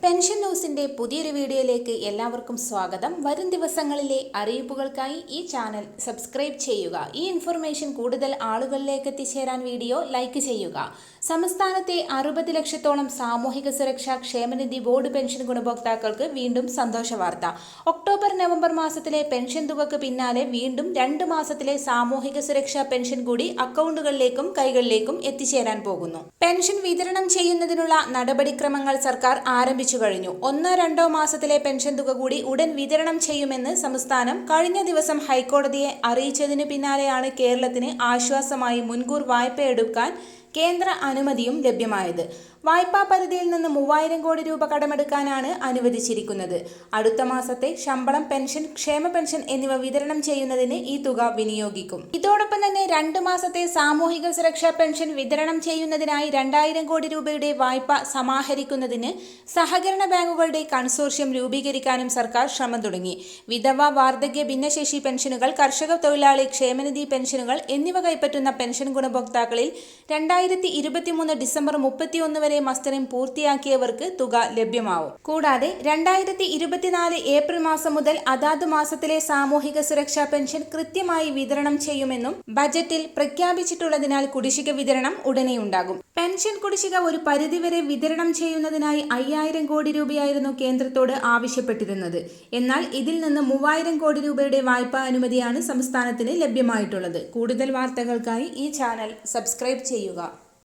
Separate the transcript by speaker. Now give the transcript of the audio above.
Speaker 1: Pension ന്യൂസിന്റെ പുതിയൊരു വീഡിയോയിലേക്ക് എല്ലാവർക്കും സ്വാഗതം. വരും ദിവസങ്ങളിലെ അറിയിപ്പുകൾക്കായി ഈ ചാനൽ സബ്സ്ക്രൈബ് ചെയ്യുക. ഈ ഇൻഫർമേഷൻ കൂടുതൽ ആളുകളിലേക്ക് എത്തിച്ചേരാൻ വീഡിയോ ലൈക്ക് ചെയ്യുക. സംസ്ഥാനത്തെ 60 ലക്ഷത്തോളം സാമൂഹിക സുരക്ഷാ ക്ഷേമനിധി ബോർഡ് പെൻഷൻ ഗുണഭോക്താക്കൾക്ക് വീണ്ടും സന്തോഷ വാർത്ത. ഒക്ടോബർ നവംബർ മാസത്തിലെ പെൻഷൻ തുകക്ക് പിന്നാലെ വീണ്ടും 2 മാസത്തിലെ സാമൂഹിക സുരക്ഷാ പെൻഷൻ കൂടി അക്കൗണ്ടുകളിലേക്കും കൈകളിലേക്കും എത്തിച്ചേരാൻ പോകുന്നു. പെൻഷൻ വിതരണം ചെയ്യുന്നതിനുള്ള നടപടിക്രമങ്ങൾ സർക്കാർ ആരംഭിച്ചു കഴിഞ്ഞു. 1-2 മാസത്തിലെ പെൻഷൻ തുക കൂടി ഉടൻ വിതരണം ചെയ്യുമെന്ന് സംസ്ഥാനം കഴിഞ്ഞ ദിവസം ഹൈക്കോടതിയെ അറിയിച്ചതിനു പിന്നാലെയാണ് കേരളത്തിന് ആശ്വാസമായി മുൻകൂർ വായ്പ എടുക്കാൻ കേന്ദ്ര അനുമതിയും ലഭ്യമായത്. വായ്പാ പരിധിയിൽ നിന്ന് 3000 കോടി രൂപ കടമെടുക്കാനാണ് അനുവദിച്ചിരിക്കുന്നത്. അടുത്ത മാസത്തെ ശമ്പളം, പെൻഷൻ, ക്ഷേമ പെൻഷൻ എന്നിവ വിതരണം ചെയ്യുന്നതിന് ഈ തുക വിനിയോഗിക്കും. ഇതോടൊപ്പം തന്നെ 2 മാസത്തെ സാമൂഹിക സുരക്ഷാ പെൻഷൻ വിതരണം ചെയ്യുന്നതിനായി 2000 കോടി രൂപയുടെ വായ്പ സമാഹരിക്കുന്നതിന് സഹകരണ ബാങ്കുകളുടെ കൺസോർഷ്യം രൂപീകരിക്കാനും സർക്കാർ ശ്രമം തുടങ്ങി. വിധവ, വാർദ്ധക്യ, ഭിന്നശേഷി പെൻഷനുകൾ, കർഷക തൊഴിലാളി ക്ഷേമനിധി പെൻഷനുകൾ എന്നിവ കൈപ്പറ്റുന്ന പെൻഷൻ ഗുണഭോക്താക്കളിൽ 2023 ഡിസംബർ 31 വരെ മസ്റ്ററിംഗ് പൂർത്തിയാക്കിയവർക്ക് തുക ലഭ്യമാവും. കൂടാതെ 2024 ഏപ്രിൽ മാസം മുതൽ അതാത് മാസത്തിലെ സാമൂഹിക സുരക്ഷാ പെൻഷൻ കൃത്യമായി വിതരണം ചെയ്യുമെന്നും ബജറ്റിൽ പ്രഖ്യാപിച്ചിട്ടുള്ളതിനാൽ കുടിശ്ശിക വിതരണം ഉടനെയുണ്ടാകും. പെൻഷൻ കുടിശ്ശിക ഒരു പരിധിവരെ വിതരണം ചെയ്യുന്നതിനായി 5000 കോടി രൂപയായിരുന്നു കേന്ദ്രത്തോട് ആവശ്യപ്പെട്ടിരുന്നത്. എന്നാൽ ഇതിൽ നിന്ന് 3000 കോടി രൂപയുടെ വായ്പാ അനുമതിയാണ് സംസ്ഥാനത്തിന് ലഭ്യമായിട്ടുള്ളത്. കൂടുതൽ വാർത്തകൾക്കായി ഈ ചാനൽ സബ്സ്ക്രൈബ് ചെയ്യുക.